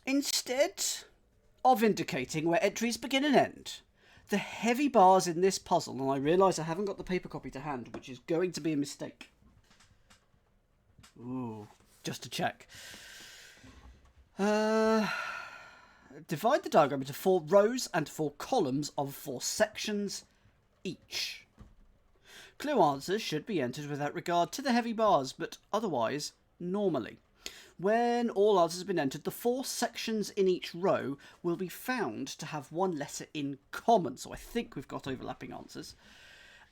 Instead of indicating where entries begin and end, the heavy bars in this puzzle, and I realise I haven't got the paper copy to hand, which is going to be a mistake. Ooh, just to check. Divide the diagram into 4 rows and 4 columns of 4 sections each. Clue answers should be entered without regard to the heavy bars, but otherwise normally. When all answers have been entered, the 4 sections in each row will be found to have one letter in common. So I think we've got overlapping answers.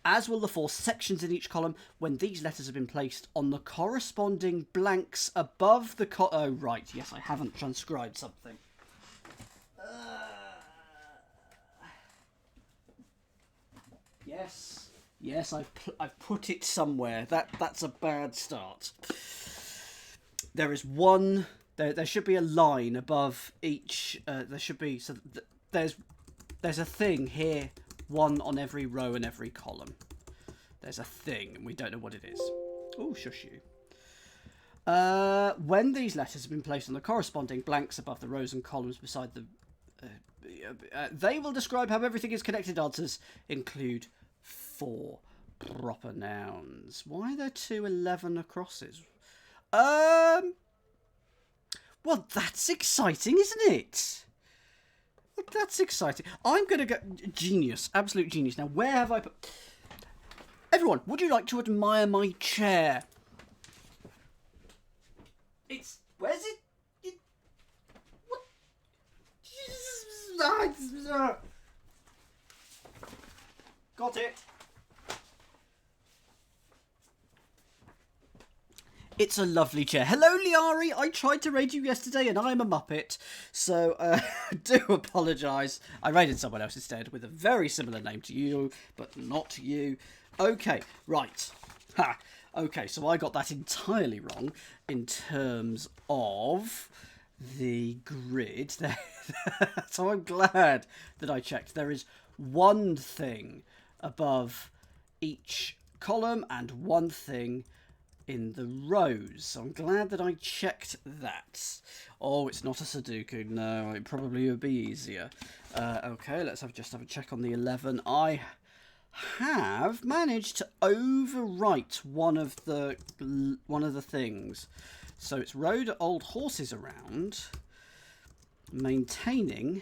As will the 4 sections in each column when these letters have been placed on the corresponding blanks above the oh, right. Yes, I haven't transcribed something. Yes, I've put it somewhere. That's a bad start. There is one. There should be a line above each. There should be there's a thing here. One on every row and every column. There's a thing, and we don't know what it is. Oh, shush you. When these letters have been placed on the corresponding blanks above the rows and columns beside the, they will describe how everything is connected. Answers include 4 proper nouns. Why are there 2 11 acrosses? Well, that's exciting, isn't it? That's exciting. I'm going to go... Genius. Absolute genius. Now, where have I put... Everyone, would you like to admire my chair? It's... Where's it? What? Got it. It's a lovely chair. Hello, Liari. I tried to raid you yesterday and I'm a Muppet. So, do apologise. I raided someone else instead with a very similar name to you, but not you. Okay, right. Ha. Okay, so I got that entirely wrong in terms of the grid. So I'm glad that I checked. There is one thing above each column and one thing in the rows. So I'm glad that I checked that. Oh, it's not a Sudoku. No, it probably would be easier. Okay, let's just have a check on the 11. I have managed to overwrite one of the things. So it's rode old horses around, maintaining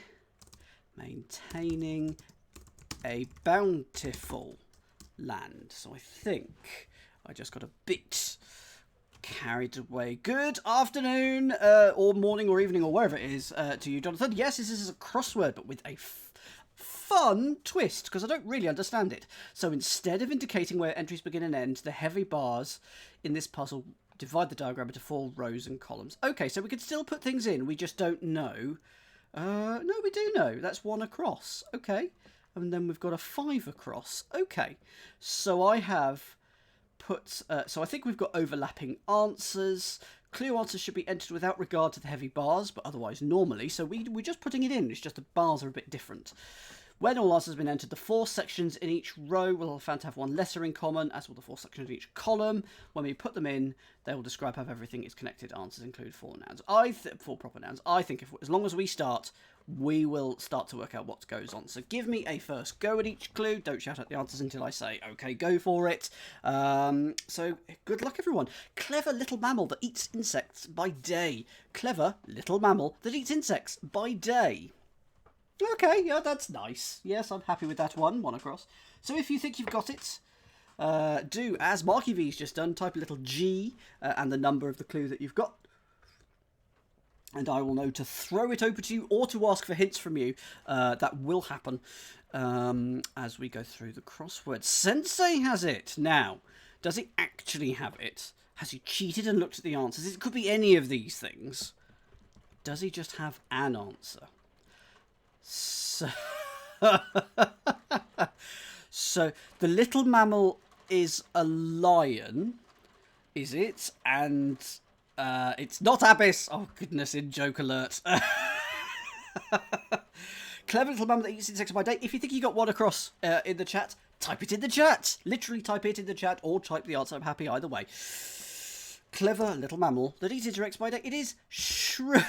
a bountiful land. So I think I just got a bit carried away. Good afternoon, or morning, or evening, or wherever it is to you, Jonathan. Yes, this is a crossword, but with a fun twist, because I don't really understand it. So instead of indicating where entries begin and end, the heavy bars in this puzzle divide the diagram into 4 rows and columns. Okay, so we can still put things in, we just don't know. No, we do know. That's 1 across. Okay. And then we've got a 5 across. Okay. So I have put... so I think we've got overlapping answers. Clue answers should be entered without regard to the heavy bars, but otherwise normally. So we're just putting it in. It's just the bars are a bit different. When all answers have been entered, the 4 sections in each row will have found to have one letter in common, as will the 4 sections in each column. When we put them in, they will describe how everything is connected. Answers include 4 nouns. 4 proper nouns. I think as long as we start, we will start to work out what goes on. So give me a first go at each clue. Don't shout out the answers until I say, okay, go for it. So good luck, everyone. Clever little mammal that eats insects by day. Clever little mammal that eats insects by day. Okay, yeah, that's nice. Yes, I'm happy with that one. 1 across. So if you think you've got it, do as Marky V's just done. Type a little G and the number of the clue that you've got. And I will know to throw it over to you or to ask for hints from you. That will happen as we go through the crossword. Sensei has it. Now, does he actually have it? Has he cheated and looked at the answers? It could be any of these things. Does he just have an answer? So, so the little mammal is a lion, is it? And it's not Abyss. Oh goodness, in joke alert. Clever little mammal that eats insects by day. If you think you got 1 across in the chat, type it in the chat. Literally type it in the chat or type the answer. I'm happy either way. clever little mammal that eats its eggs by day. It is shrewd.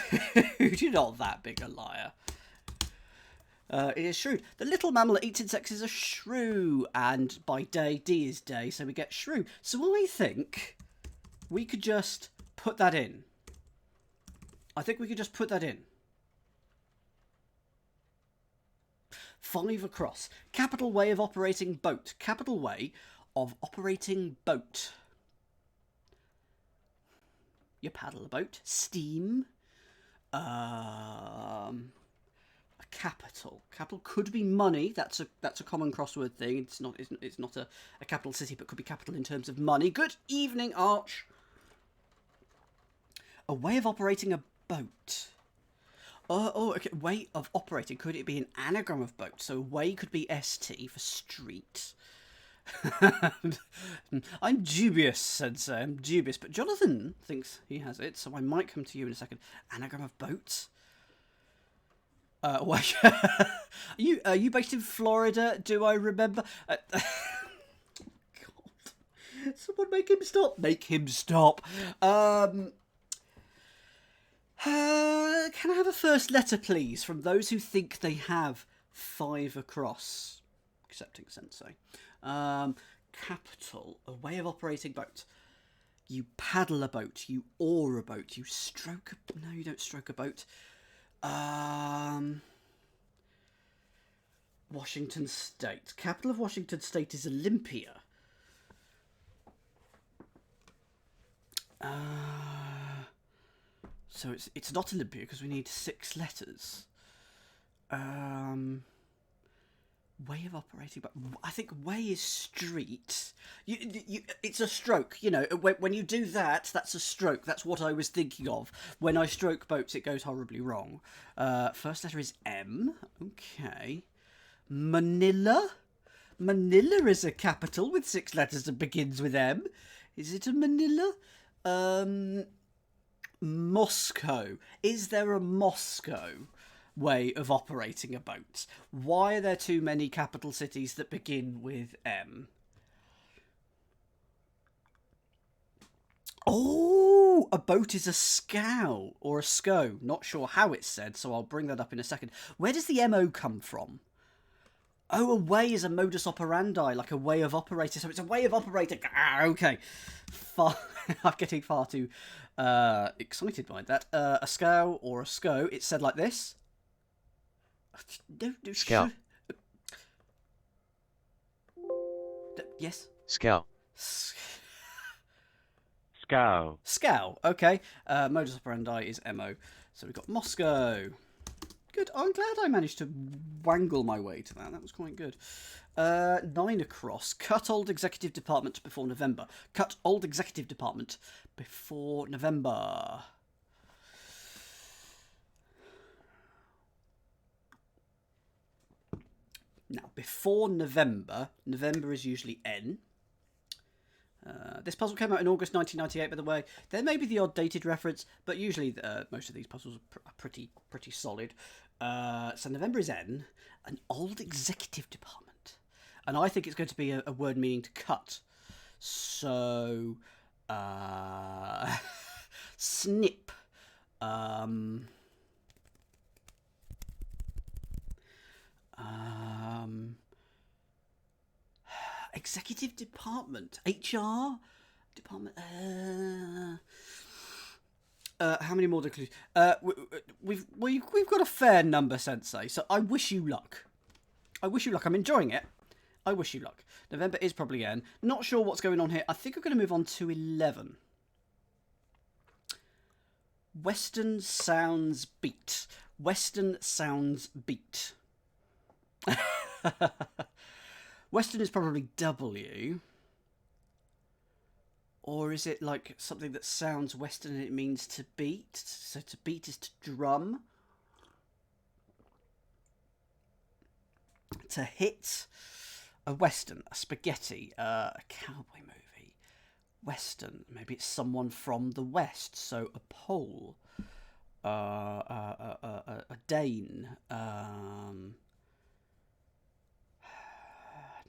You're not that big a liar. It is shrewd. The little mammal that eats insects is a shrew, and by day, D is day, so we get shrew. So I think we could just put that in. I think we could just put that in. 5 across. Capital way of operating boat. Capital way of operating boat. You paddle a boat. Steam. A capital. Capital could be money. That's a common crossword thing. It's not a capital city, but could be capital in terms of money. Good evening, Arch. A way of operating a boat. Oh, okay. Way of operating. Could it be an anagram of boat? So way could be ST for street. I'm dubious, Sensei. I'm dubious, but Jonathan thinks he has it, so I might come to you in a second. Anagram of boat. Are you based in Florida? Do I remember? God, someone make him stop. Make him stop. Can I have a first letter, please, from those who think they have 5 across? Accepting, Sensei. Capital, a way of operating boat. You paddle a boat, you oar a boat, you stroke a... No, you don't stroke a boat. Washington State. Capital of Washington State is Olympia. So it's not Olympia because we need 6 letters. Way of operating, but I think way is street. It's a stroke. You know, when you do that, that's a stroke. That's what I was thinking of. When I stroke boats, it goes horribly wrong. First letter is M. Okay. Manila. Manila is a capital with 6 letters and begins with M. Is it a Manila? Moscow. Is there a Moscow way of operating a boat? Why are there too many capital cities that begin with M? Oh, a boat is a scow or a sco. Not sure how it's said, so I'll bring that up in a second. Where does the MO come from? Oh, a way is a modus operandi, like a way of operating. So it's a way of operating. Ah, okay. I'm getting far too excited by that. A scow or a sco. It's said like this. No, Scow. Yes? Scow. Scow. Scow, okay. Modus operandi is MO. So we've got Moscow. Good. I'm glad I managed to wangle my way to that. That was quite good. 9 across. Cut old executive department before November. Cut old executive department before November. Now, before November, November is usually N. This puzzle came out in August 1998, by the way. There may be the odd dated reference, but usually most of these puzzles are pretty solid. So November is N, an old executive department. And I think it's going to be a word meaning to cut. So, snip. Executive department, HR department. How many more clues? We've got a fair number, Sensei. So I wish you luck. I wish you luck. I'm enjoying it. I wish you luck. November is probably N. Not sure what's going on here. I think we're going to move on to 11. Western sounds beat. Western sounds beat. Western is probably W. Or is it like something that sounds Western and it means to beat? So to beat is to drum. To hit. A Western. A spaghetti. A cowboy movie. Western. Maybe it's someone from the West. So a Pole. A Dane.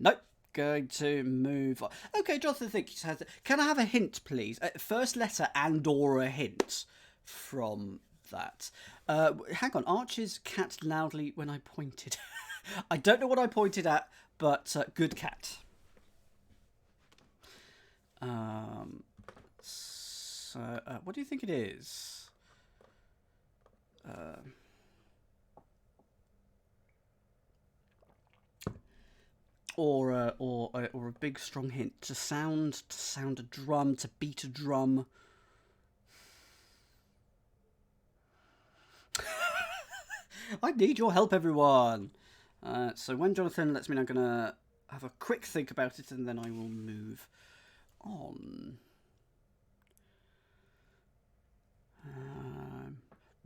Nope. going to move on. Okay, Jonathan thinks, can I have a hint, please? First letter and or a hint from that. Hang on, Archie's cat loudly when I pointed. I don't know what I pointed at, but good cat. So, what do you think it is? Or a big strong hint to sound a drum, to beat a drum. I need your help, everyone. So when Jonathan lets me know, I'm gonna have a quick think about it, and then I will move on.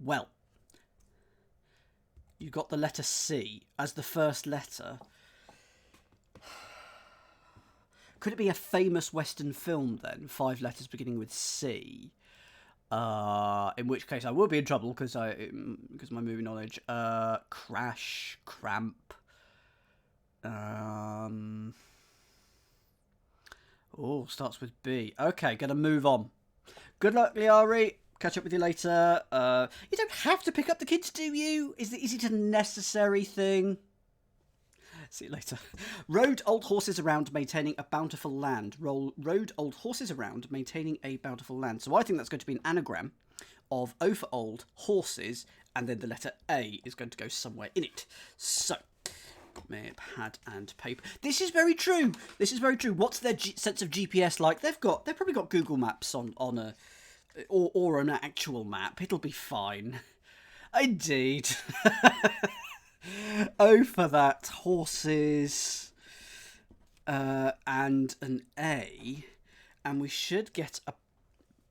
Well, you got the letter C as the first letter. Could it be a famous Western film then? 5 letters beginning with C. In which case I will be in trouble because my movie knowledge. Crash, cramp. Oh, starts with B. Okay, gonna move on. Good luck, Liari. Catch up with you later. You don't have to pick up the kids, do you? Is it a necessary thing? See you later. Rode old horses around maintaining a bountiful land. Rode old horses around maintaining a bountiful land. So I think that's going to be an anagram of O for old, horses, and then the letter A is going to go somewhere in it. So, got my pad and paper. This is very true. This is very true. What's their sense of GPS like? They've probably got Google Maps on a or an actual map. It'll be fine. Indeed. Oh, for that, horses, and an A, and we should get a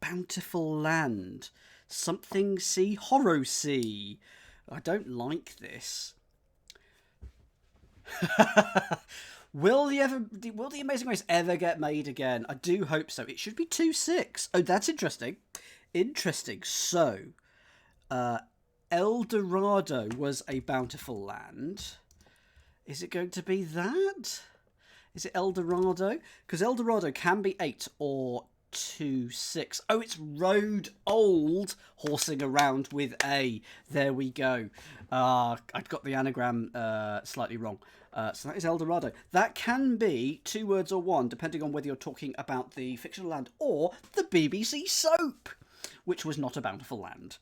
bountiful land. Something C, Horror C. I don't like this. Will the Amazing Race ever get made again? I do hope so. It should be 2-6. Oh, that's interesting. Interesting. So, El Dorado was a bountiful land. Is it going to be that? Is it El Dorado? Because El Dorado can be 8 or 2-6. Oh, it's Road Old horsing around with A. There we go. I'd got the anagram slightly wrong. So that is El Dorado. That can be 2 words or 1, depending on whether you're talking about the fictional land or the BBC soap, which was not a bountiful land.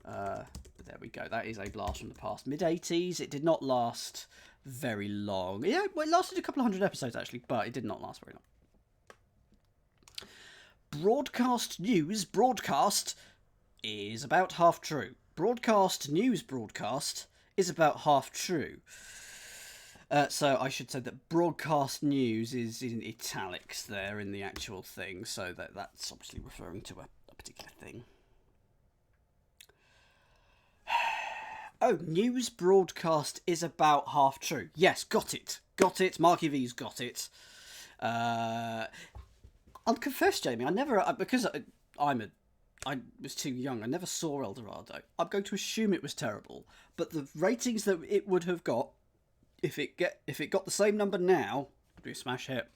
There we go. That is a blast from the past. Mid-80s. It did not last very long. Yeah, well, it lasted a couple of 100 episodes, actually, but it did not last very long. Broadcast news. Broadcast is about half true. Broadcast news broadcast is about half true. So I should say that broadcast news is in italics there in the actual thing, so that's obviously referring to a particular thing. Oh, news broadcast is about half true. Yes, got it. Got it. Marky V's got it. I'll confess, Jamie, because I was too young, I never saw El Dorado. I'm going to assume it was terrible, but the ratings that it would have got, if it got the same number now, would be a smash hit.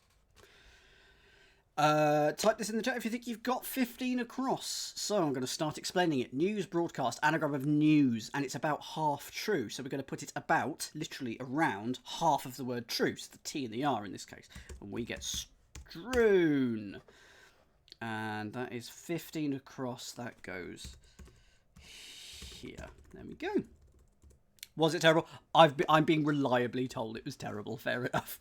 Type this in the chat if you think you've got 15 across. So I'm going to start explaining it. News broadcast, anagram of news, and it's about half true. So we're going to put it about, literally around, half of the word true. So the T and the R in this case. And we get strewn. And that is 15 across. That goes here. There we go. Was it terrible? I'm being reliably told it was terrible. Fair enough.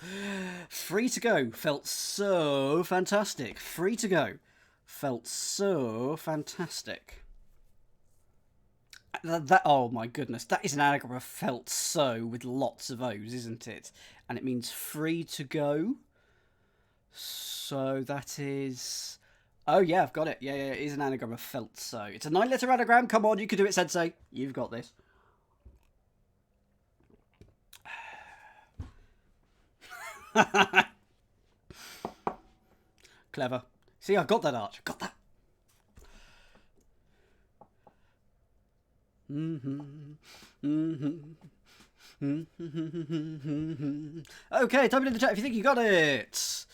Free to Go felt so fantastic. Free to Go felt so fantastic. Oh my goodness, that is an anagram of felt so with lots of O's, isn't it? And it means free to go. So that is... Oh yeah, I've got it. Yeah, it is an anagram of felt so. It's a 9-letter anagram. Come on, you can do it, Sensei. You've got this. Clever. See, I've got that, Arch. I've got that. Okay, type it in the chat if you think you got it.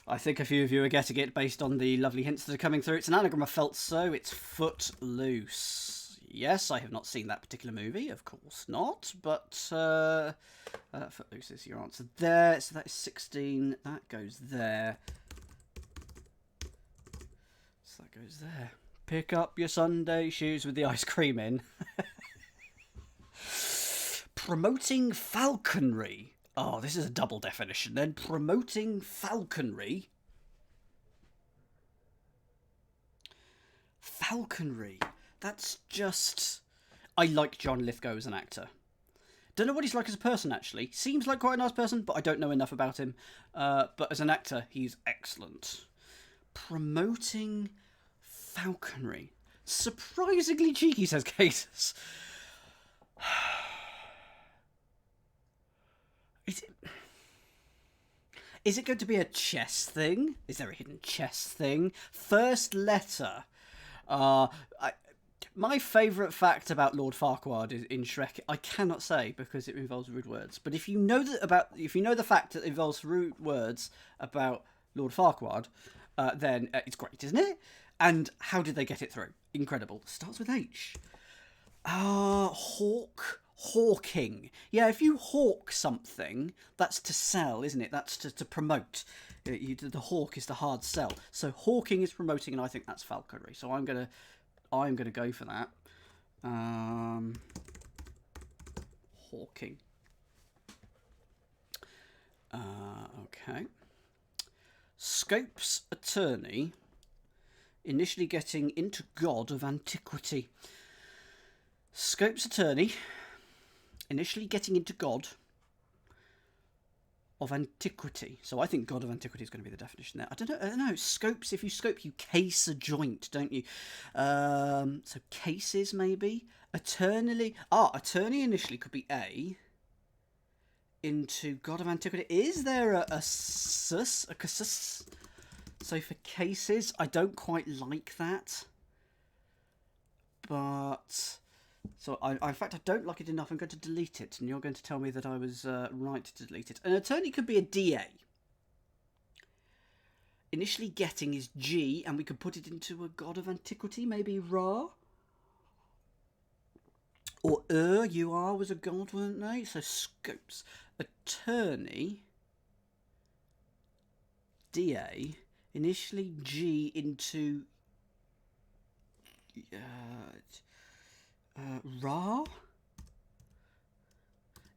I think a few of you are getting it based on the lovely hints that are coming through. It's an anagram of felt so. It's Footloose. Yes, I have not seen that particular movie. Of course not. But Footloose is your answer there. So that is 16. That goes there. So that goes there. Pick up your Sunday shoes with the ice cream in. Promoting falconry. Oh, this is a double definition then. Promoting falconry. Falconry. That's just... I like John Lithgow as an actor. Don't know what he's like as a person, actually. Seems like quite a nice person, but I don't know enough about him. But as an actor, he's excellent. Promoting falconry. Surprisingly cheeky, says Cases. Is it going to be a chess thing? Is there a hidden chess thing? First letter. My favourite fact about Lord Farquaad is in Shrek, I cannot say because it involves rude words. But if you know the fact that it involves rude words about Lord Farquaad, then it's great, isn't it? And how did they get it through? Incredible. Starts with H. Hawking. Yeah, if you hawk something, that's to sell, isn't it? That's to promote. The hawk is the hard sell. So hawking is promoting, and I think that's falconry. So I'm gonna go for that. Hawking. Okay. Scope's attorney initially getting into God of Antiquity. Scope's attorney initially getting into God of Antiquity. So I think God of Antiquity is going to be the definition there. I don't know. Scopes, if you scope, you case a joint, don't you? So cases, maybe? Attorney initially could be A. Into God of Antiquity. Is there a casus? So for cases, I don't quite like that. But... So, in fact, I don't like it enough. I'm going to delete it, and you're going to tell me that I was right to delete it. An attorney could be a DA. Initially getting is G, and we could put it into a God of Antiquity, maybe Ra. Or UR was a god, weren't they? So, scopes. Attorney, DA, initially G into... Ra?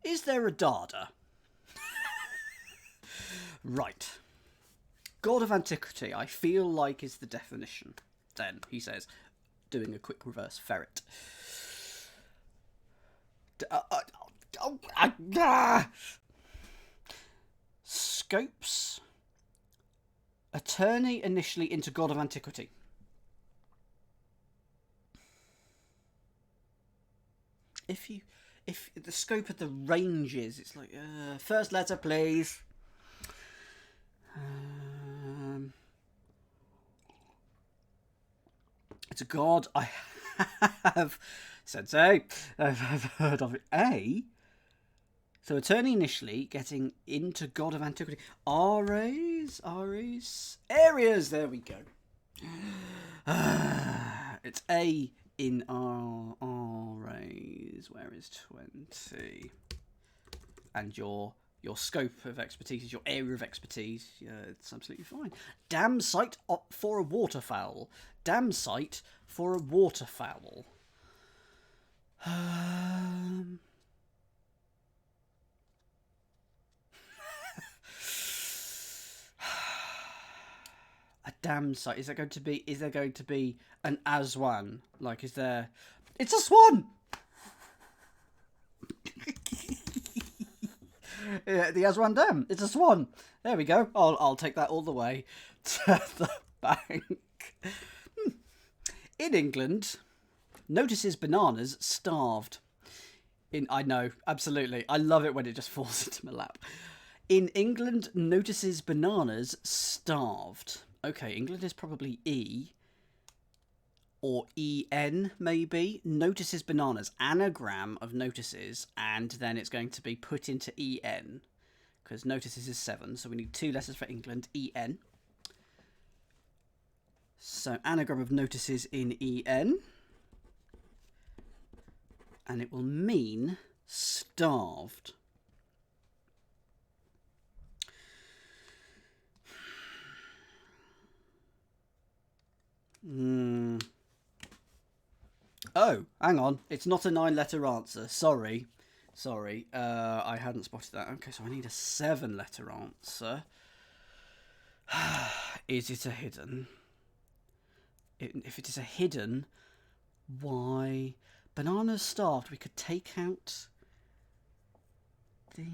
Is there a Dada? Right. God of Antiquity, I feel like is the definition. Then, he says, doing a quick reverse ferret. Scopes. Attorney initially into God of Antiquity. If the scope of the ranges, it's like first letter, please. It's a god. I have Sensei. I've heard of it. A. So attorney initially getting into God of Antiquity. Ares. Areas. There we go. It's A. In Raise, where is 20? And your scope of expertise is your area of expertise. Yeah, it's absolutely fine. Dam site for a waterfowl. Dam site for a waterfowl. A dam site. Is there going to be an Aswan? Like, is there... It's a swan! Yeah, the Aswan Dam. It's a swan. There we go. I'll take that all the way to the bank. In England, notices bananas starved. I know, absolutely. I love it when it just falls into my lap. In England, notices bananas starved. Okay, England is probably E. or en, maybe. Notices bananas, anagram of notices, and then it's going to be put into en, because notices is 7, so we need 2 letters for England, en. So anagram of notices in en, and it will mean starved. Oh, hang on. It's not a 9-letter answer. Sorry. I hadn't spotted that. Okay, so I need a 7-letter answer. Is it a hidden? If it is a hidden, why? Bananas starved. We could take out the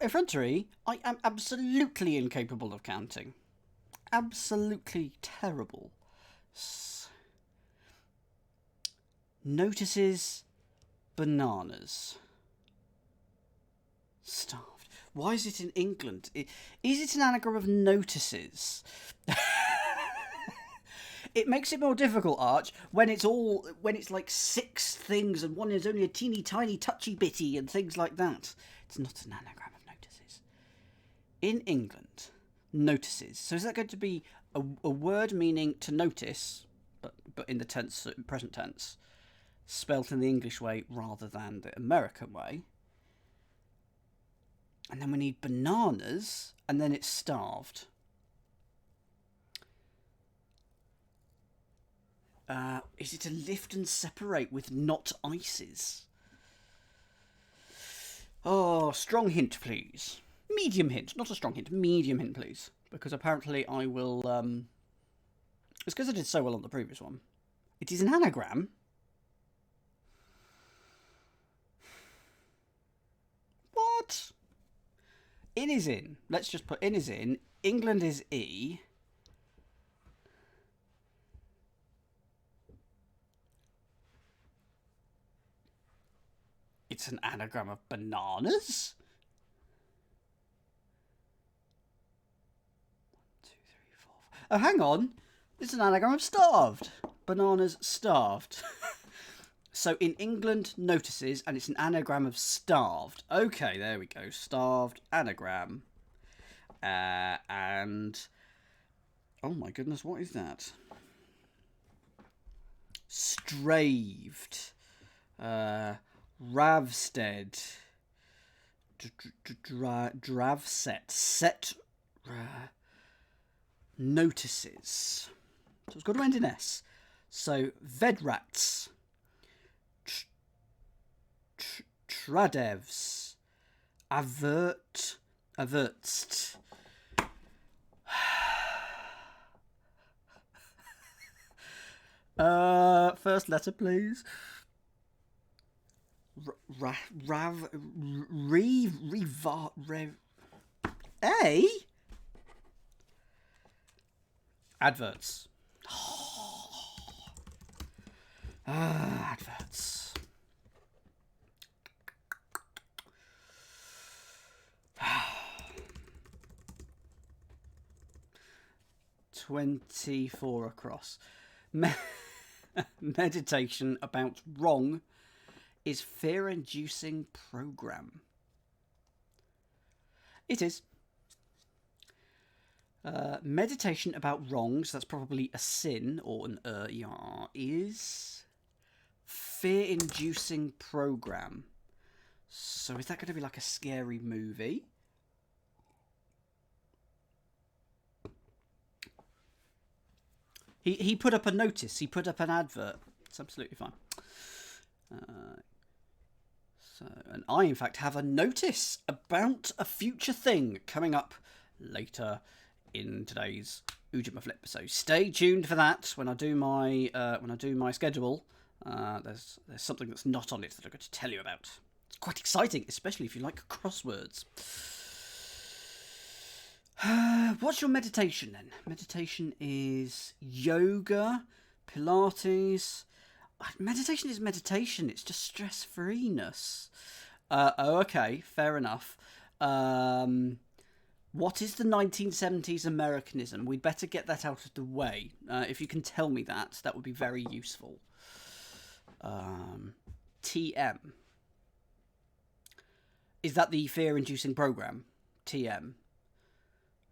effrontery. I am absolutely incapable of counting. Absolutely terrible. Notices bananas. Starved. Why is it in England? Is it an anagram of notices? It makes it more difficult, Arch, when it's like 6 things and one is only a teeny tiny touchy bitty and things like that. It's not an anagram of notices. In England, notices. So is that going to be a word meaning to notice, but in the present tense, spelt in the English way rather than the American way? And then we need bananas, and then it's starved. Is it a lift and separate with not ices? Oh, strong hint, please. Medium hint, not a strong hint. Medium hint, please. Because apparently I will... It's because I did so well on the previous one. It is an anagram. What? In is in. Let's just put in is in. England is E. It's an anagram of bananas? 1, 2, 3, 4. Oh, hang on. It's an anagram of starved. Bananas starved. So in England, notices, and it's an anagram of starved. Okay, there we go. Starved anagram. And... oh my goodness, what is that? Straved. Ravstead. Dravset. Set. Notices. So it's got to end in S. So Vedrats. Tradevs. Avertst. First letter, please. A? Adverts. Adverts. $24 across. Meditation about wrong is fear-inducing program. It is. Meditation about wrongs, that's probably a sin or an is fear-inducing program. So is that going to be like a scary movie? He put up a notice. He put up an advert. It's absolutely fine. And I, in fact, have a notice about a future thing coming up later in today's Ujima Flip. So stay tuned for that. When I do my schedule, there's something that's not on it that I'm going to tell you about. It's quite exciting, especially if you like crosswords. What's your meditation then? Meditation is yoga, Pilates. Meditation is meditation. It's just stress-freeness. Oh, okay, fair enough. What is the 1970s Americanism? We'd better get that out of the way. If you can tell me that, that would be very useful. TM. Is that the fear-inducing program? TM.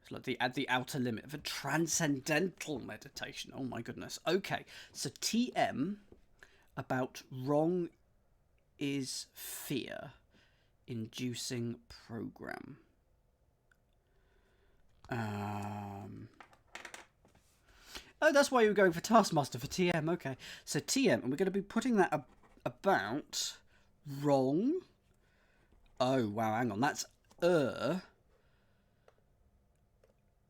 It's like the outer limit of a transcendental meditation. Oh my goodness. Okay, so TM about wrong is fear-inducing program. Oh, that's why you were going for Taskmaster for TM. Okay, so TM, and we're going to be putting that about wrong. Oh wow, hang on, that's and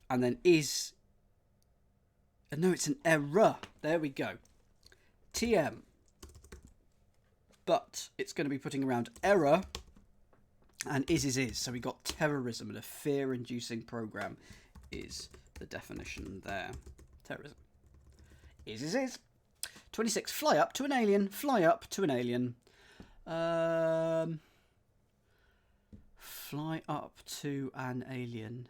then is. No, it's an error. There we go. TM, but it's going to be putting around error. And is. So we got terrorism, and a fear-inducing program is the definition there. Terrorism. Is. 26. Fly up to an alien. Fly up to an alien. Fly up to an alien.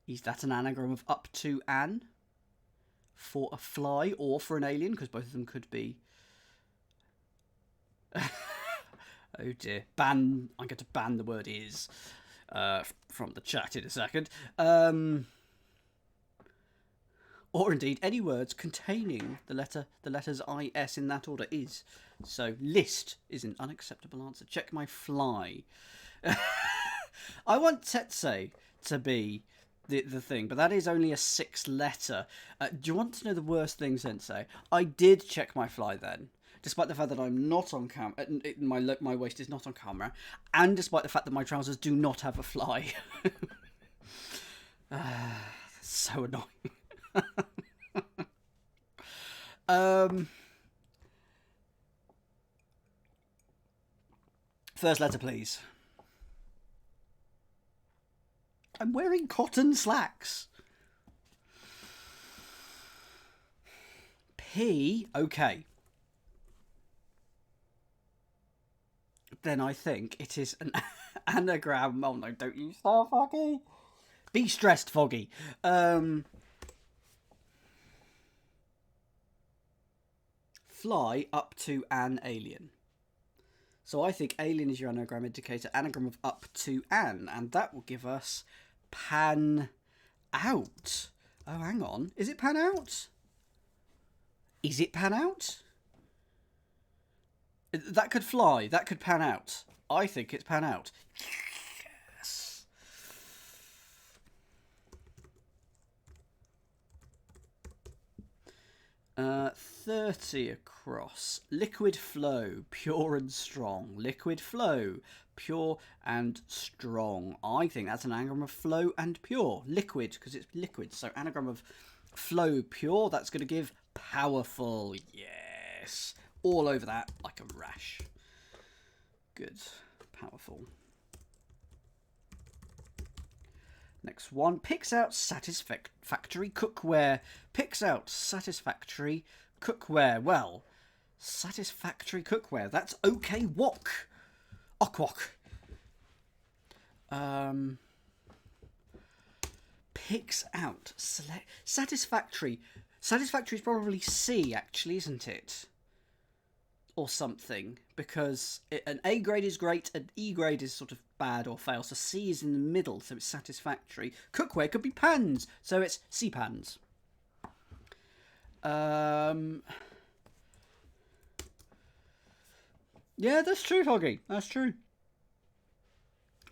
Is that an anagram of up to an? For a fly or for an alien? Because both of them could be. Oh dear. I'm going to ban the word is from the chat in a second. Or indeed any words containing the letters IS in that order is. So list is an unacceptable answer. Check my fly. I want Tetse to be the thing, but that is only a 6 letter. Do you want to know the worst thing, Sensei? I did check my fly then. Despite the fact that I'm not on camera, my waist is not on camera, and despite the fact that my trousers do not have a fly. So annoying. First letter, please. I'm wearing cotton slacks. P, okay. Then I think it is an anagram. Oh no, don't you start, Foggy. Be stressed, Foggy. Fly up to an alien. So I think alien is your anagram indicator, anagram of up to an, and that will give us pan out. Oh, hang on. Is it pan out? Is it pan out? That could fly. That could pan out. I think it's pan out. Yes. Uh, 30 across. Liquid flow, pure and strong. Liquid flow, pure and strong. I think that's an anagram of flow and pure. Liquid, because it's liquid. So anagram of flow, pure, that's going to give powerful. Yes. All over that like a rash. Good. Powerful. Next one. Picks out satisfactory cookware. Picks out satisfactory cookware. Well, satisfactory cookware. That's okay wok. Okwok. Picks out. Satisfactory. Satisfactory is probably C, actually, isn't it? Or something, because an A grade is great, an E grade is sort of bad or fail, so C is in the middle, so it's satisfactory. Cookware could be pans, so it's C pans. Yeah, that's true, Foggy. That's true.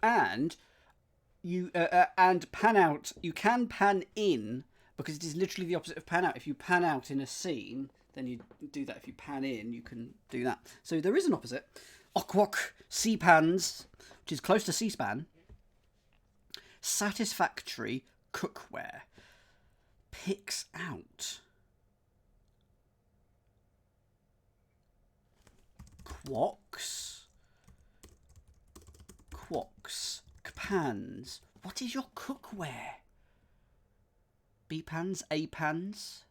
And you and pan out. You can pan in because it is literally the opposite of pan out. If you pan out in a scene, then you do that. If you pan in, you can do that. So there is an opposite. Okwok, C-pans, which is close to C-span. Satisfactory cookware. Picks out. Quocks. Quocks. Pans. What is your cookware? B-pans? A-pans?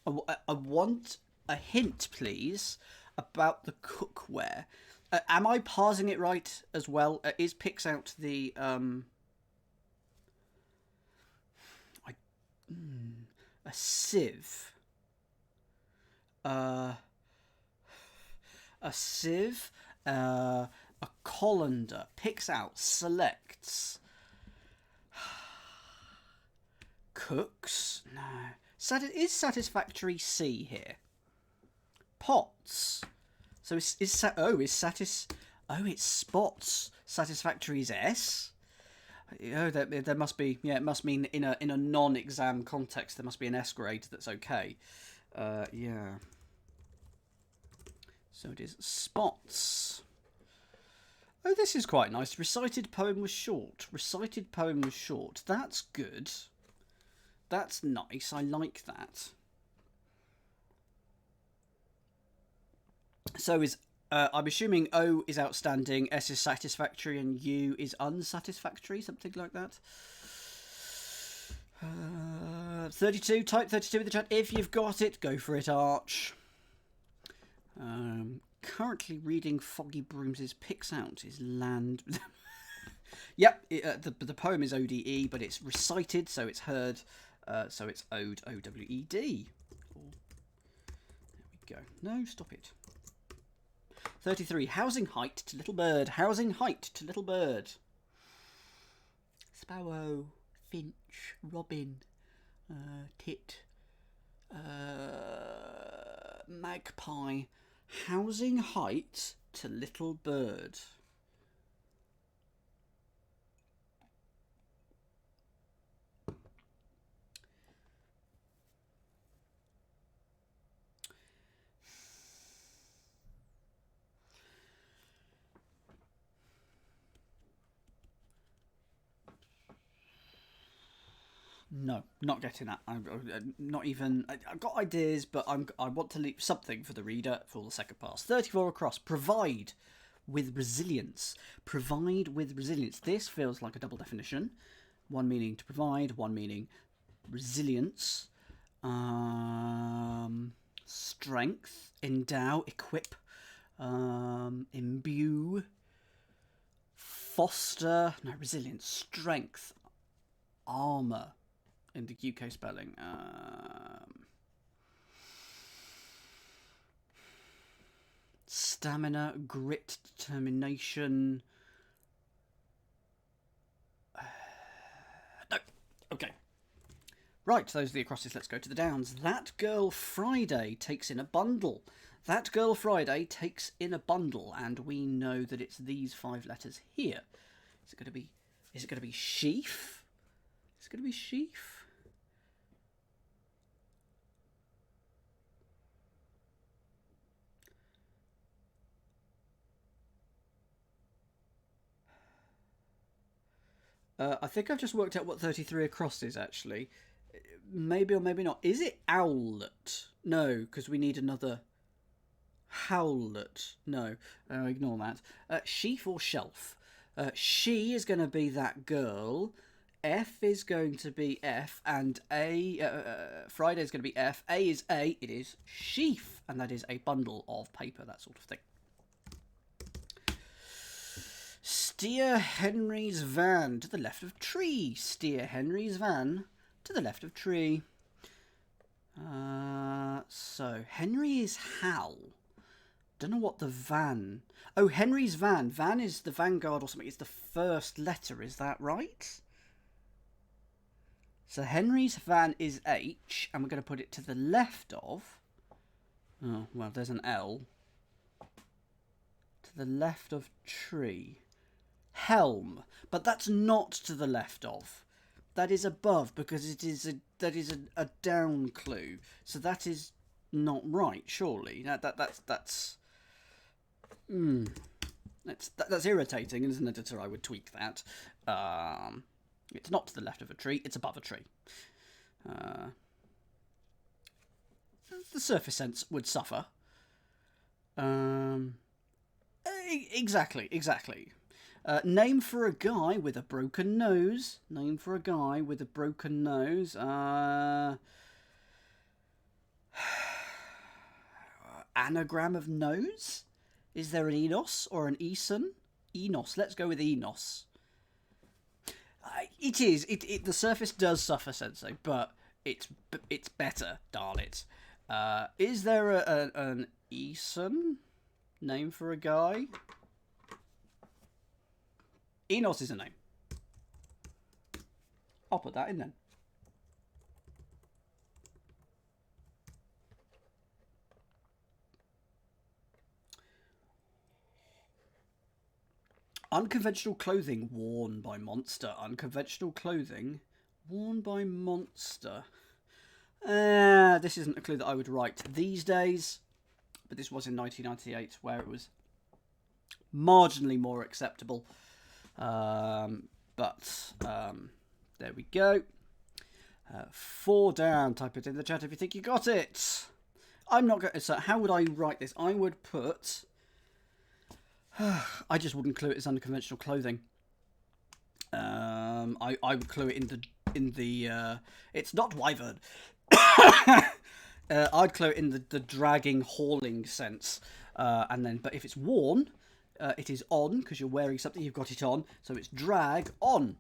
I want a hint, please, about the cookware. Am I parsing it right as well? Is picks out the I, a sieve, a sieve, a colander. Picks out, selects, cooks. No, is satisfactory C here? Pots. So it's spots. Satisfactory is S. Oh, there must be. Yeah, it must mean in a non-exam context there must be an S grade that's okay. Yeah. So it is spots. Oh, this is quite nice. Recited poem was short. Recited poem was short. That's good. That's nice. I like that. So is I'm assuming O is outstanding, S is satisfactory, and U is unsatisfactory, something like that. 32, type 32 in the chat if you've got it. Go for it, Arch. Currently reading Foggy Brooms' picks out is land. Yep, the poem is ODE, but it's recited, so it's heard, so it's ode, O-W-E-D. There we go. No, stop it. 33. Housing height to little bird. Housing height to little bird. Sparrow, finch, robin, tit, magpie. Housing height to little bird. No, not getting that. I'm not even. I've got ideas, but I want to leave something for the reader for the second pass. 34 across. Provide with resilience. Provide with resilience. This feels like a double definition. One meaning to provide. One meaning resilience. Strength. Endow. Equip. Imbue. Foster. No, resilience. Strength. Armour. In the UK spelling. Stamina, grit, determination. No. Okay. Right, those are the acrosses. Let's go to the downs. That Girl Friday takes in a bundle. That Girl Friday takes in a bundle, and we know that it's these 5 letters here. Is it going to be sheaf? Is it going to be sheaf? I think I've just worked out what 33 across is, actually. Maybe or maybe not. Is it owlet? No, because we need another howlet. No, ignore that. Sheaf or shelf? She is going to be that girl. F is going to be F, and A, Friday is going to be F. A is A, it is sheaf, and that is a bundle of paper, that sort of thing. Steer Henry's van to the left of tree. Steer Henry's van to the left of tree. So, Henry is Hal. Don't know what the van... Oh, Henry's van. Van is the vanguard or something. It's the first letter, is that right? So Henry's van is H, and we're going to put it to the left of... Oh, well, there's an L. To the left of tree. Helm, but that's not to the left of. That is above, because that is a down clue. So that is not right, surely. That's irritating, and as an editor I would tweak that. It's not to the left of a tree, it's above a tree. The surface sense would suffer. Exactly. Name for a guy with a broken nose. Name for a guy with a broken nose. anagram of nose? Is there an Enos or an Eson? Enos. Let's go with Enos. It is. The surface does suffer, Sensei, but it's better, darn it. Is there an Eson? Name for a guy? Enos is a name. I'll put that in then. Unconventional clothing worn by monster. Unconventional clothing worn by monster. This isn't a clue that I would write these days, but this was in 1998 where it was marginally more acceptable. There we go. 4 down. Type it in the chat if you think you got it. I'm not going. So how would I write this? I would put. I just wouldn't clue it as unconventional clothing. I would clue it in the. It's not wyvern. I'd clue it in the dragging, hauling sense, but if it's worn, it is on because you're wearing something. You've got it on, so it's drag on.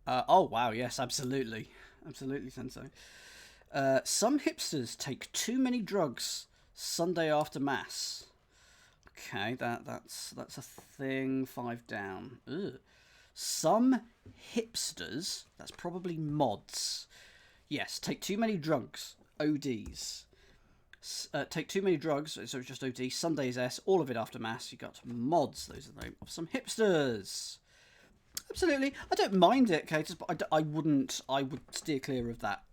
Oh wow, yes, absolutely, Sensei. Some hipsters take too many drugs Sunday after mass. Okay, that's a thing. 5 down. Ugh. Some hipsters, that's probably mods. Yes, take too many drugs. ODs. Take too many drugs, so it's just OD. Sunday's S, all of it after mass. You got mods. Those are the name of some hipsters. Absolutely, I don't mind it, Caters, but I wouldn't. I would steer clear of that.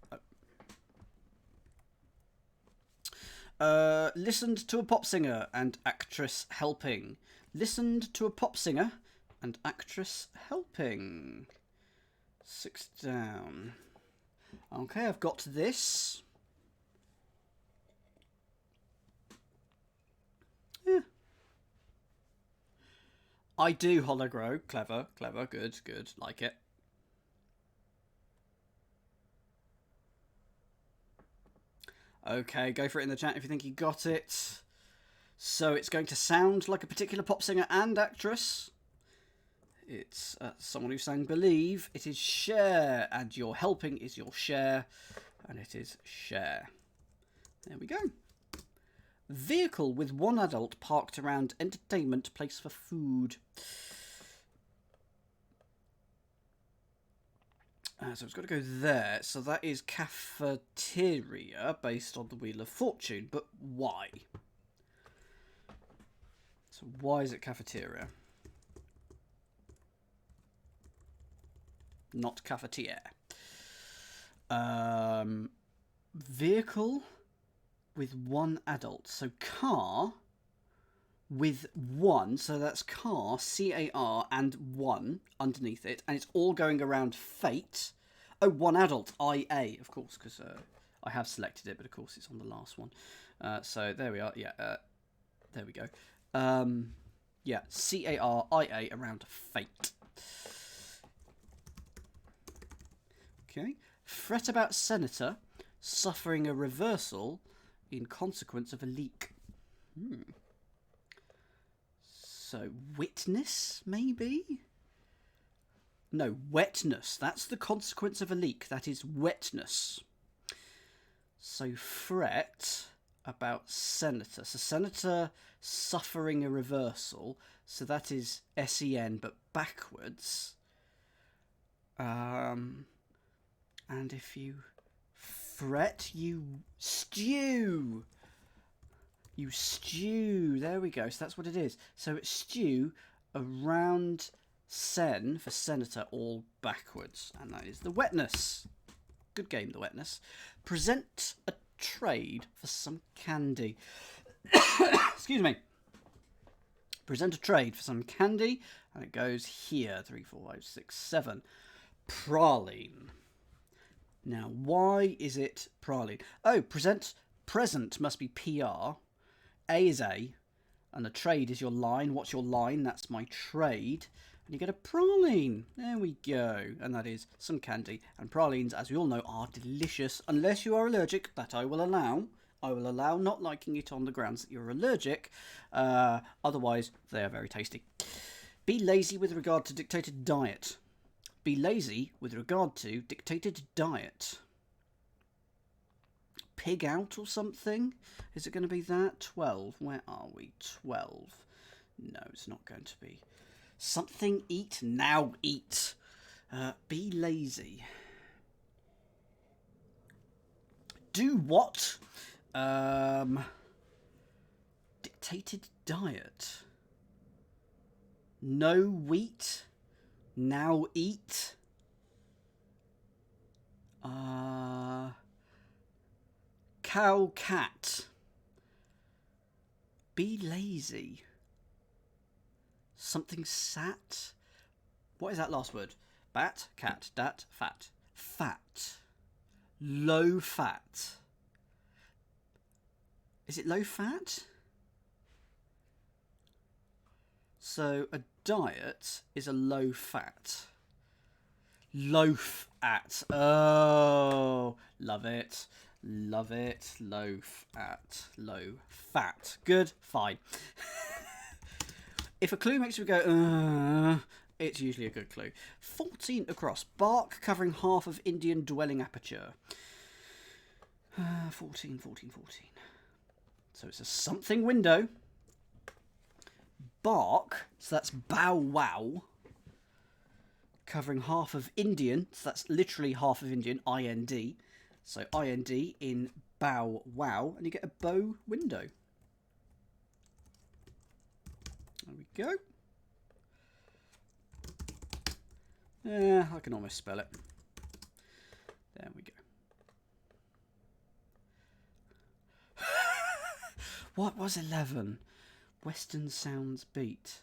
Listened to a pop singer and actress helping. Listened to a pop singer and actress helping. 6 down. Okay, I've got this. Yeah. I do hologrow. Clever, good, like it. Okay, go for it in the chat if you think you got it. So it's going to sound like a particular pop singer and actress. It's someone who sang Believe. It is Cher, and your helping is your share, and it is Cher. There we go. Vehicle with 1 adult parked around entertainment place for food. So it's got to go there. So that is cafeteria based on the Wheel of Fortune. But why? So why is it cafeteria? Not cafetiere. Vehicle with 1 adult. So car with 1. So that's car, C-A-R, and 1 underneath it. And it's all going around fate. Oh, 1 adult, I-A, of course, because I have selected it, but of course it's on the last one. So there we are. Yeah, there we go. Yeah, C-A-R-I-A around fate. Okay. Fret about senator suffering a reversal in consequence of a leak. So, witness, maybe? No, wetness. That's the consequence of a leak. That is wetness. So, fret about senator. So, senator suffering a reversal. So, that is S-E-N, but backwards. And if you fret, you stew. You stew. There we go. So that's what it is. So it's stew around sen for senator, all backwards. And that is the wetness. Good game, the wetness. Present a trade for some candy. Excuse me. Present a trade for some candy. And it goes here. 3, 4, 5, 6, 7. Praline. Now, why is it praline? Oh, present must be PR. A is A, and the trade is your line. What's your line? That's my trade. And you get a praline. There we go. And that is some candy. And pralines, as we all know, are delicious. Unless you are allergic, that I will allow. I will allow not liking it on the grounds that you're allergic. Otherwise, they are very tasty. Be lazy with regard to dictated diet. Be lazy with regard to dictated diet. Pig out or something? Is it going to be that? 12. Where are we? 12. No, it's not going to be. Something eat. Now eat. Be lazy. Do what? Dictated diet. No wheat. Now eat. Cow cat. Be lazy. Something sat. What is that last word? Bat, cat, dat, fat. Fat. Low fat. Is it low fat? So a diet is a low fat. Loaf at. Oh, love it. Love it. Loaf at. Low fat. Good. Fine. If a clue makes you go, it's usually a good clue. 14 across. Bark covering half of Indian dwelling aperture. 14. So it's a something window. Bark, so that's bow wow. Covering half of Indian, so that's literally half of Indian, IND. So IND in bow wow, and you get a bow window. There we go. Yeah, I can almost spell it. There we go. What was 11? Western Sounds beat.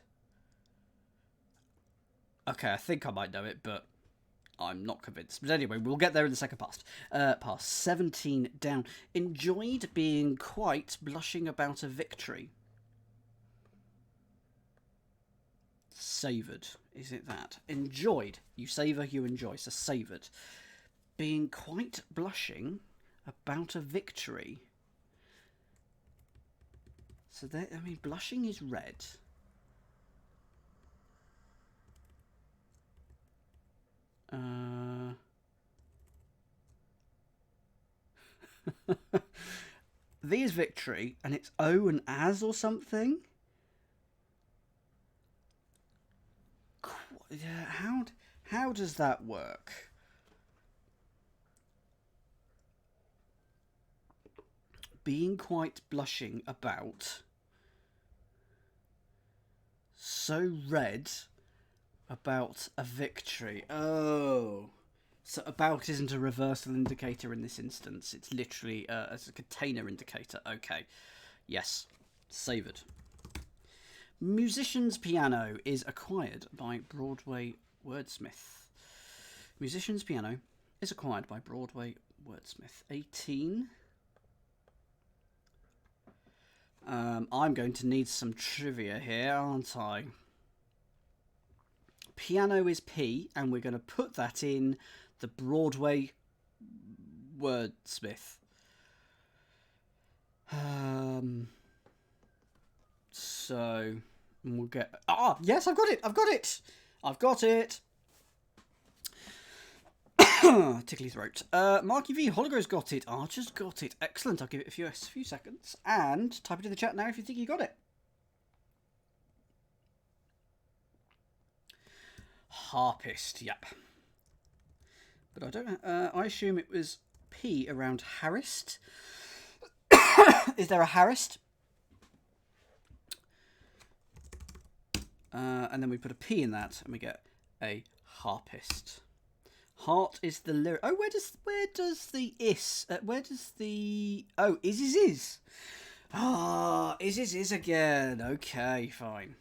Okay, I think I might know it, but I'm not convinced. But anyway, we'll get there in the second pass. Pass 17 down. Enjoyed being quite blushing about a victory. Savoured. Is it that? Enjoyed. You savour, you enjoy. So savoured. Being quite blushing about a victory. So there, I mean, blushing is red. V is victory, and it's O and as or something. Yeah, how does that work? Being quite blushing about. So red about a victory. Oh. So about isn't a reversal indicator in this instance. It's literally as a container indicator. Okay. Yes. Savoured. Musician's piano is acquired by Broadway wordsmith. Musician's piano is acquired by Broadway wordsmith. 18. I'm going to need some trivia here, aren't I? Piano is P, and we're going to put that in the Broadway wordsmith. So we'll get. Ah, yes, I've got it. I've got it. Tickly throat. Marky V, Hologro's got it. Archer's got it. Excellent. I'll give it a few seconds. And type it in the chat now if you think you got it. Harpist, yep. But I don't know. I assume it was P around Harist. Is there a Harist? And then we put a P in that, and we get a harpist. Heart is the lyric. Oh, where does the is? Where does the is? Ah, is again. Okay, fine.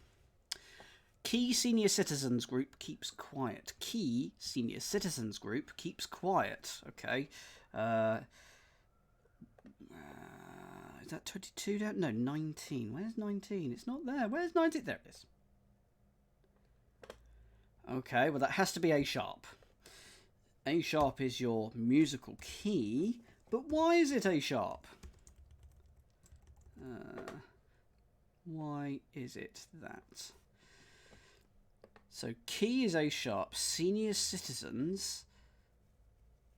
Key Senior Citizens Group keeps quiet. Key Senior Citizens Group keeps quiet. Okay. Is that 22 down? No, 19. Where's 19? It's not there. Where's 19? There it is. Okay, well that has to be A sharp. A sharp is your musical key, but why is it A sharp? Why is it that? So key is A sharp. Senior citizens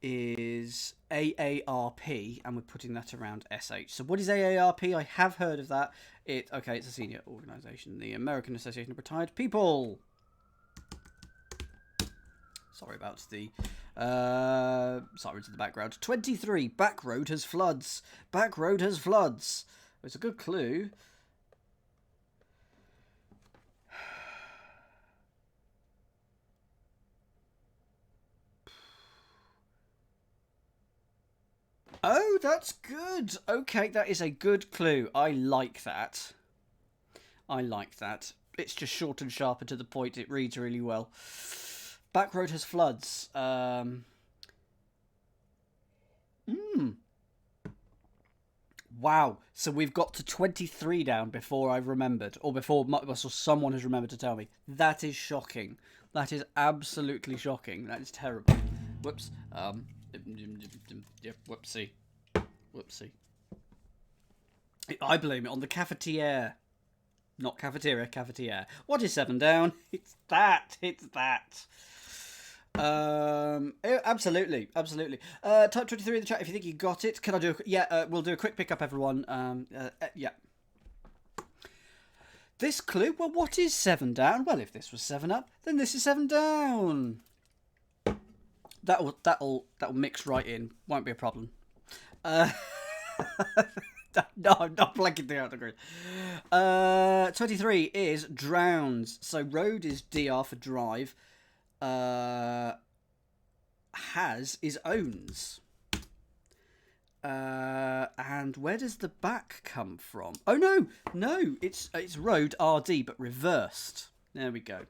is AARP, and we're putting that around SH. So what is AARP? I have heard of that. Okay, it's a senior organisation, the American Association of Retired People. Sorry about the sirens in the background. 23. Back road has floods. Back road has floods. It's a good clue. Oh, that's good. Okay, that is a good clue. I like that. I like that. It's just short and sharp and to the point. It reads really well. Back road has floods. Wow. So we've got to 23 down before I've remembered, or before someone has remembered to tell me. That is shocking. That is absolutely shocking. That is terrible. Whoops. Whoopsie. Whoopsie. I blame it on the cafetiere. Not cafeteria, cafetiere. What is 7 down? It's that. It's that. Absolutely. Type 23 in the chat if you think you got it. Can I do we'll do a quick pickup, everyone. Yeah. This clue, well, what is 7 down? Well, if this was 7 up, then this is 7 down. That'll mix right in. Won't be a problem. No, I'm not blanking the out the grid. 23 is drowns. So road is DR for drive. Has is owns. And where does the back come from? Oh no, it's road RD but reversed. There we go.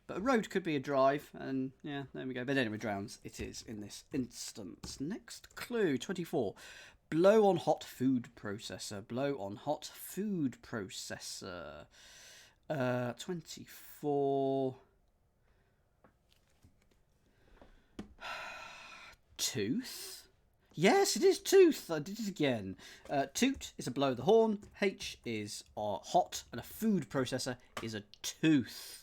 But a road could be a drive, and yeah, there we go. But anyway, drowns it is in this instance. Next clue, 24. Blow on hot food processor. Blow on hot food processor. 24. Tooth? Yes, it is tooth. I did it again. Toot is a blow the horn. H is hot, and a food processor is a tooth.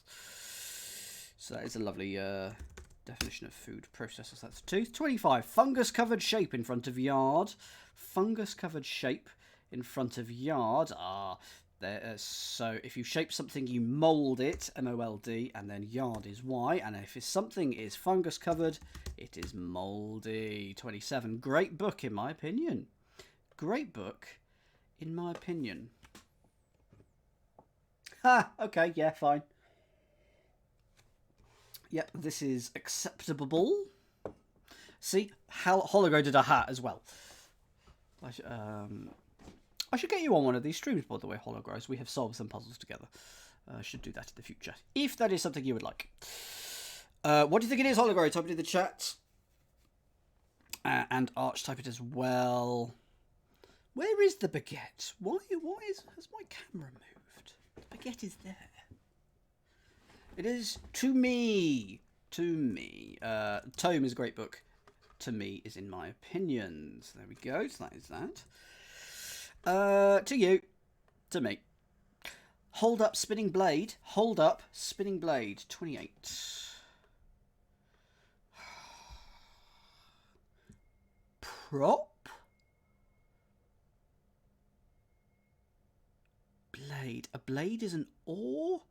So that is a lovely definition of food processors. That's tooth. 25. Fungus-covered shape in front of yard. Fungus-covered shape in front of yard. So if you shape something, you mould it, M-O-L-D, and then yard is Y. And if something is fungus-covered, it is mouldy. 27. Great book, in my opinion. Great book, in my opinion. Okay, yeah, fine. Yep, this is acceptable. See, Hologo did a hat as well. I should get you on one of these streams, by the way, Hologros. We have solved some puzzles together. I should do that in the future, if that is something you would like. What do you think it is, Hologro? Type it in the chat. And Arch, type it as well. Where is the baguette? Has my camera moved? The baguette is there. It is to me. Tome is a great book. To me is in my opinion. So there we go. So that is that. To you. To me. Hold up, spinning blade. Hold up, spinning blade. 28. Prop. Blade. A blade is an oar?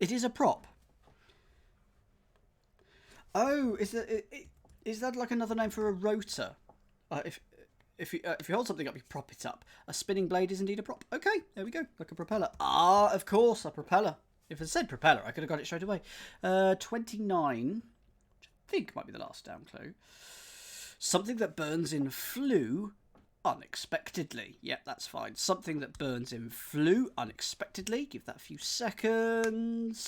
It is a prop. Oh, is that like another name for a rotor? If you hold something up, you prop it up. A spinning blade is indeed a prop. Okay, there we go. Like a propeller. Ah, of course, a propeller. If it said propeller, I could have got it straight away. 29, which I think might be the last down clue. Something that burns in flue unexpectedly. Yep, that's fine. Something that burns in flue unexpectedly. Give that a few seconds.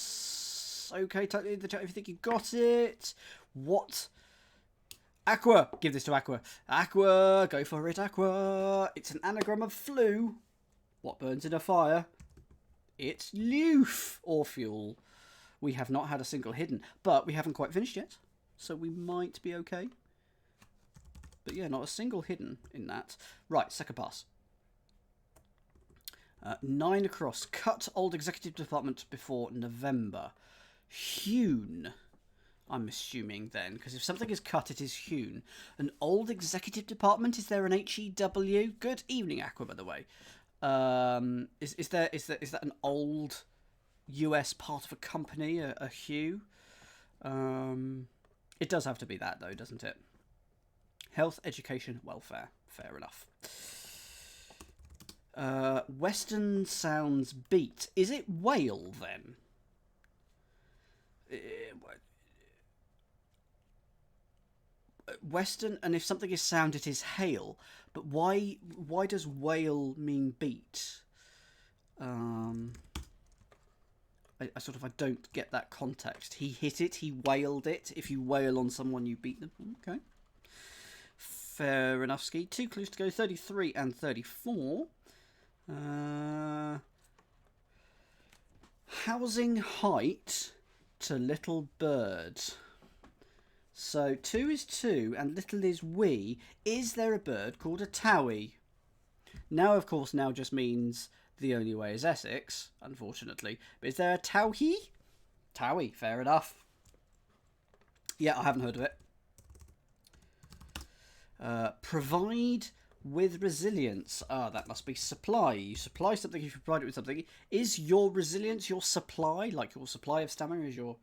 Okay, type in the chat if you think you got it. What? Aqua. Give this to Aqua. Aqua. Go for it, Aqua. It's an anagram of flue. What burns in a fire? It's loof or fuel. We have not had a single hidden, but we haven't quite finished yet, so we might be okay. But yeah, not a single hidden in that. Right, second pass. 9 across. Cut old executive department before November. Hewn, I'm assuming then, because if something is cut, it is hewn. An old executive department. Is there an HEW? Good evening, Aqua, by the way. Is that an old US part of a company, a hew? It does have to be that, though, doesn't it? Health, education, welfare. Fair enough. Western sounds beat. Is it whale, then? Western, and if something is sound, it is hail. But why does whale mean beat? I don't get that context. He hit it, he wailed it. If you wail on someone, you beat them. Okay. Fair enough, Ski. 2 clues to go, 33 and 34. Housing height to little bird. So 2 is 2 and little is wee. Is there a bird called a towie? Now, of course, now just means the only way is Essex, unfortunately. But is there a towie? Towie, fair enough. Yeah, I haven't heard of it. Provide with resilience. Ah, that must be supply. You supply something if you provide it with something. Is your resilience your supply? Like your supply of stamina is your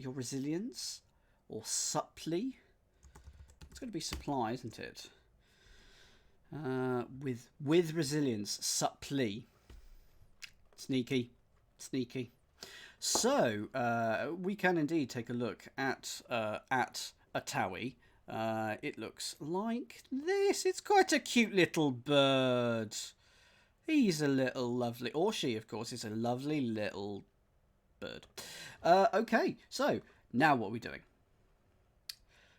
resilience? Or supply? It's going to be supply, isn't it? With resilience, supply. Sneaky. So we can indeed take a look at a towie. It looks like this. It's quite a cute little bird. He's a little lovely, or she, of course, is a lovely little bird. Okay, so now what are we doing?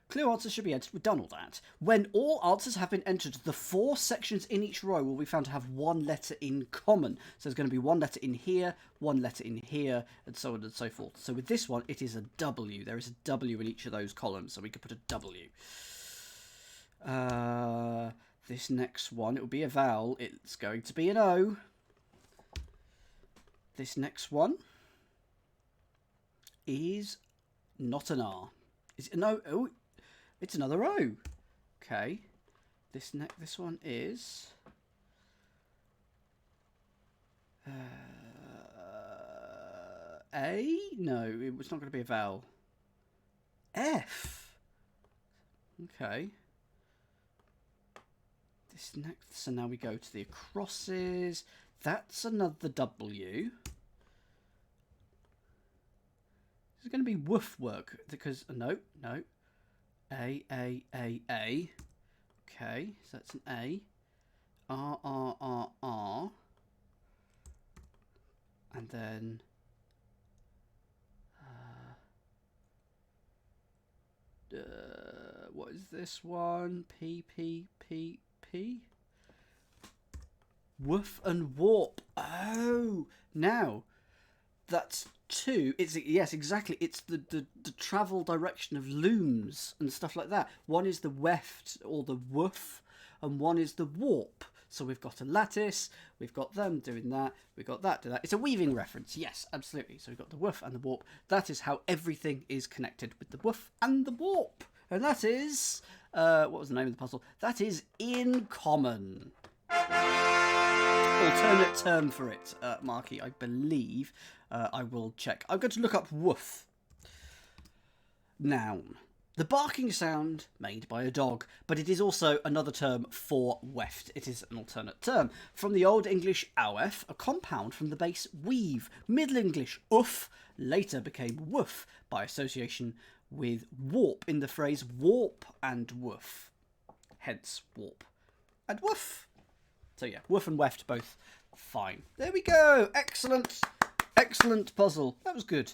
Clue answers should be entered. We've done all that. When all answers have been entered, the 4 sections in each row will be found to have 1 letter in common. So there's going to be 1 letter in here, 1 letter in here, and so on and so forth. So with this one, it is a W. There is a W in each of those columns, so we could put a W. This next one, it will be a vowel. It's going to be an O. This next one is not an R. Is it an O? Oh, it's another O. Okay. This one is A? No, it's not going to be a vowel. F. Okay. This next, so now we go to the acrosses. That's another W. This is going to be woof work because no. A. Okay, so that's an A. R. And then what is this one? P. Woof and warp. Oh, now that's 2. Yes, exactly. It's the travel direction of looms and stuff like that. One is the weft or the woof, and one is the warp. So we've got a lattice, we've got them doing that, we've got that doing that. It's a weaving reference, yes, absolutely. So we've got the woof and the warp. That is how everything is connected with the woof and the warp. And that is, what was the name of the puzzle? That is in common. Alternate term for it, Marky, I believe. I will check. I'm going to look up woof. Noun. The barking sound made by a dog, but it is also another term for weft. It is an alternate term. From the Old English awef, a compound from the base weave. Middle English uff later became woof by association with warp in the phrase warp and woof. Hence warp and woof. So yeah, woof and weft both fine. There we go. Excellent. Excellent puzzle. That was good.